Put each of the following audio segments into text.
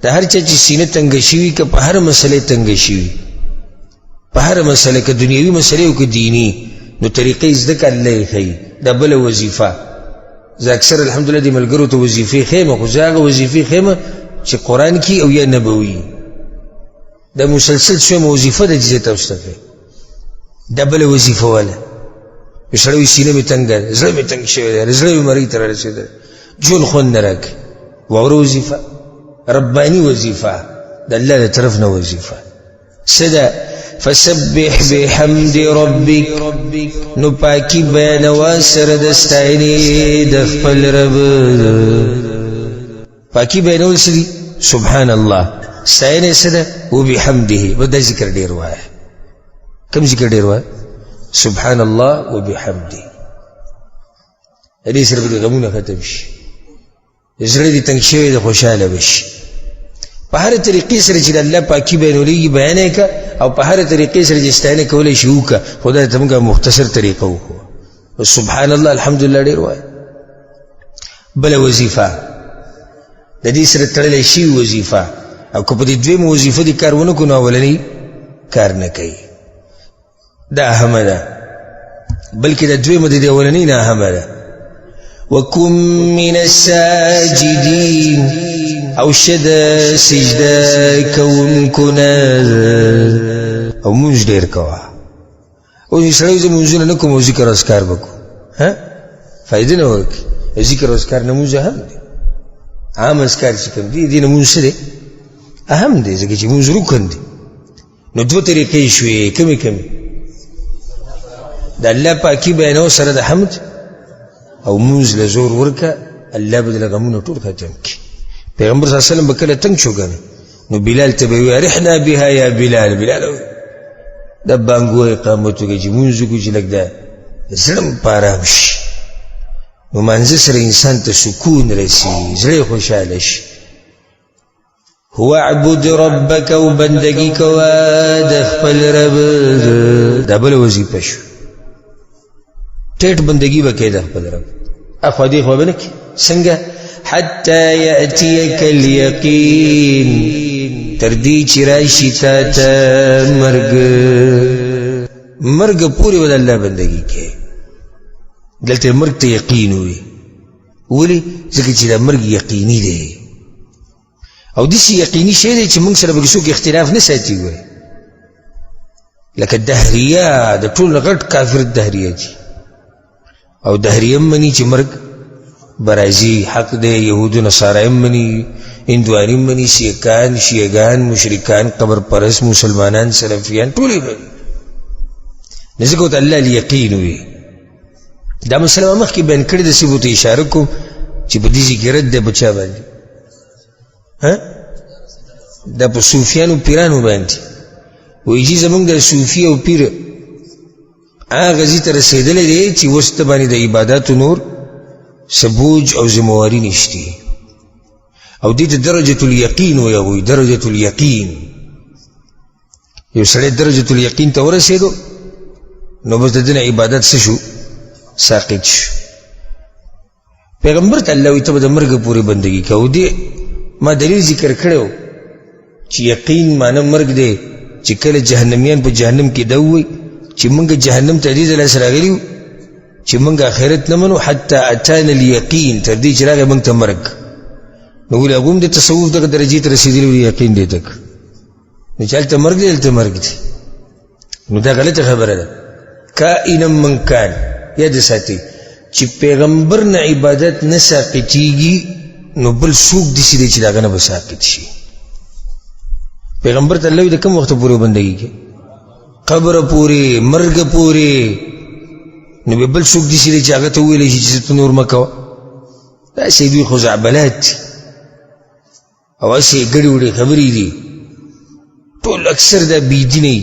دا هر چا چې سینه تنګه شوي که په هر مسئله تنګه شوي په هر مسئله که دنیوي مسئله او که دینی نو طریقې زده که الله یې ښیي دا بله وظیفه زه اکثر الحمدلله دې ملګرو ته وظیفې ښیم خو زه هغه وظیفې ښیم چې قرآن کې او یا نبوي دا مسلسل شویمه وظیفه ده چې زه تاسو ته ښیم دا بله وظیفه واله یو سړی وایي سینه مې تنګه ده زړه مې تنګ شوی دی زړه مې مرۍ ته رارسېدلی ژوند خوند نه راکوي واوره وظیفه ربانی وظیفه د الله له طرف نه وظیفه څه ده فسبح بحمد ربک نو پاکی بیانوا سره د ستاینې د خپل رب پاکی بیانول څه دي سبحان الله ستاینې څه ده وبحمده به دا ذکر ډېر وایه کوم ذکر ډېر وایه سبحان الله وبحمده دې سره به دې غمونه ختم شي زړه دې تنګ شوی دی خوشحاله به شي په هر طریقې سره چې د الله پاکي بیانولیږي بیان یې که او په هر طریقې سره چې ستاینه کولی شي وکړه خو دا ته موږ مختصر طریقه وکړو سبحان الله الحمدلله ډېر وایه بله وظیفه د دې سره تړلی شوي وظیفه او که په دې دویمه وظیفه دې کار ونه کړو نو اولنۍ کار نه کوي دا اهمه ده بلکې د دویمه د دې اولنۍ نه اهمه ده وکن من الساجدین او شد سجده کوونکو نه او مونږ ډېر کوه اوس سړی زه مونځونه نه کوم او ذکر اذکار به کوم فایده نه ورکوي ذکر اذکار نه مونځ اهم دی عام اذکار چې کوم دي دې نه مونځ څه دی اهم دی ځکه چې مونځ رکن دی نو دوه طریقې شوې کمې کمې د الله پاکي بیانو سره د حمد او مونځ له زور ورکه الله به د غمونو ټول ختم کړي پیغمبر صلی الله علیه وسلم به کله تنګ شو کنه نو بلال ته به وایي ارحنا بها یا بلال بلال دا بانګو اقامت وکړي چې مونځ وکړو چې لږ دا زړه مو په ارام شي نو مانځه سره انسان ته سکون رسي زړه خوشحاله شي هو اعبد ربک او بندگی کوه د خپل رب دا بله وظیفه شو ټیټ بندگی به کوې د خپل رب اخوا دې خوا به نه کړي څنګه حتی یأتیک الیقین تر دې چې راشي تا ته مرګ پورې به د الله بندګي کوې دلته مرګ ته یقین وي ولې ځکه چې دا مرګ یقیني دی او داسې یقیني شی دی چې موږ سره به څوک اختلاف نه ساتي ګورې لکه دهریه د ټول غټ کافر دهریه دي او دهریه مني چې مرګ برازي حق دی یهود و نصارا مني هندواني مني سیکان شیعگان مشرکان قبر پرست مسلمانان سلفیان ټولې مني نو ځکه ورته الله الیقین وي دا مسله ما مخکې بیان کړې ده چې ورته اشاره کوم چې په دې کې رد دی په چا باندې دا په صوفیانو پیرانو باندې وایي چې زموږ د صوفي او پیر هغه ځای ته رسېدلی دی چې اوس ته باندې د عباداتو نور سبوج او ذمواري نشتی او دې ته درجة الیقین وایي هغوی درجة الیقین یو سړی درجة الیقین ته ورسېدو نو بس د ده نه عبادت څه شو ساقط شو پیغمبر ته الله وایي ته به د مرګه پورې بندګي کوو دې ما دلیل ذکر کړی چې یقین معنی مرګ دی چې کله جهنمیان په جهنم کې دا ووایي چې موږ جهنم ته دې ځای راغلي یو چې موږ آخرت نه منو حتی اتانا الیقین تر دې چې راغی موږ ته مرګ نو ولې هغوی هم د تصوف دغه درجې ته رسېدلي وي یقین دې تک نو چې هلته مرګ دی هلته مرګ دی نو دا غلطه خبره ده کائنا من کان یاد ساتئ چې پیغمبر نه عبادت نه ساقطېږي نو بل څوک داسې دی چې د هغه نه به ساقط شي پیغمبر ته الله وایي د کوم وخته پورې بندګي کوي قبر پورې مرګ پورې نو به بل څوک داسې دی چې هغه ته وویلی شي چې ته نور مه کوه داسې دوی خزعبلات دي او هسې ګډې وډې خبرې دي ټول اکثر دا بېدینه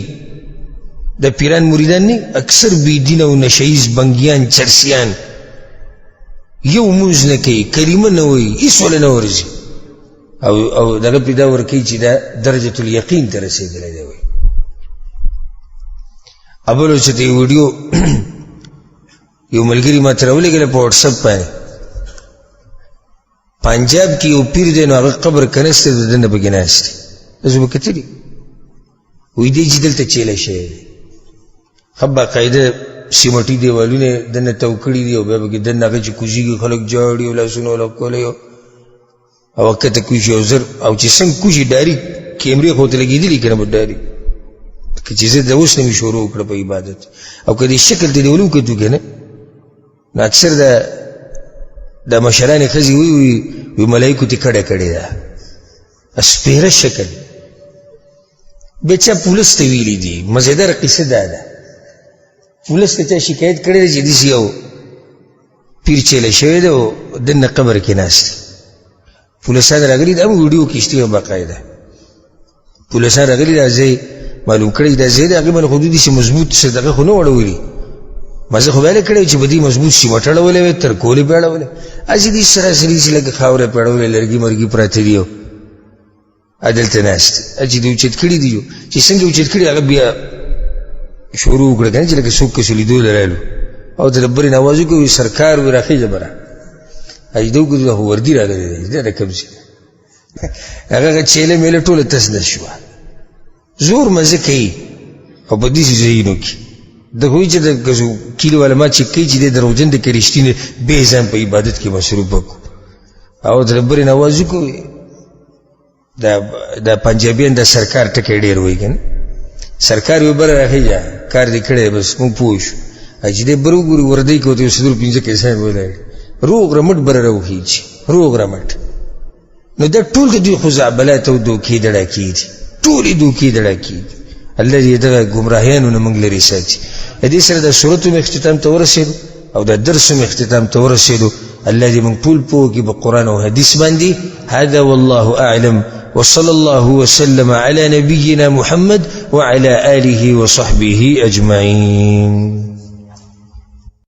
د پیران مریدان نه اکثر بېدینه او نشهیز بنګیان چرسیان یو مونځ نه کوي کلمه نه وایي هېڅ وله نه ورځي او دغه پرې دا ورکوي چې دا درجة الیقین ته رسېدلی دی وایي ابلو چې ته ویډیو یو ملګري ما ته راولېږله په واټسپ باندې پنجاب کې یو پیر دی نو هغه قبر کنسته د دنه بګناست زه وکتلی وې دې چې دلته چیلې شي خبا قاعده سیمټي دیوالونه دنه توکړی دی او به دنه هغه چې کوزيږي خلک جاړي ولا سونو ولا کولې او وخت کوي زر او چې څنګه کوشي ډایرک کیمرې خو ته لګېدلی کنه په ډایرک کې چې زه د اوس نه شروع کړ په عبادت او کدي شکل دې ولو کېدو کنه نو اکثر د مشران خزي وي ملائکه ته کړه کړه دا اسپیره شکل بچا پولیس ته ویلي دي مزیدار قصه ده پولیس ته شکایت کړې چې دې یو پیر چله شوی دی او دنه قبر کې ناشته پولیسان راغلي دا ویډیو کیشته باقاعده پولیسان راغلي دا ځای معلوم کړی دا ځای د هغه باندې حدودي سي مضبوط صدقه خو نه وړولي مزه خو ویل کړی چې بدی مضبوط سي وټړولې تر کولې پیړولې اځي دې سراسري چې لګ خاورې پیړولې لرګي مرګي پراته دیو عدالت ناشته اځي دې چې کړی دیو چې څنګه چې کړی هغه بیا شروع کړه چې لکه څوک چې لیدو درالو او د ربري نوازو کوي سرکار و راخي جبره اجدو کو هو وردی راغلی دا کوم څه هغه چيله مله ټوله تسنه شو زور مزه کوي او په دې ځینو کې د هوی چې د غزو کیلو ولا ما چې کوي چې د دروځن د کرشتینه به ځم په عبادت کې مصروف وکړو او د ربري نوازو کوي دا پنجابیان د سرکار ټکی ډیر وای کنه سرکار یو بر راخیجا کار دې کړي بس مونږ پوښ اجدې برګوري وردی کوته سدور پینځه کې ځای وای روغ رمټ بر راوخیج روغ رمټ نو دا ټول د دې خزعبلات او دوکې دړه کیږي ټول دوکې دړه کیږي الذي دغه گمراهیانو نه منګ لري ساتي دې سره د سورته اختتام ته ورسېدو او د درس اختتام ته ورسېدو الذي من ټول پوکي په قران او حديث باندې هذا والله اعلم وصلى الله وسلم على نبينا محمد وعلى آله وصحبه أجمعين.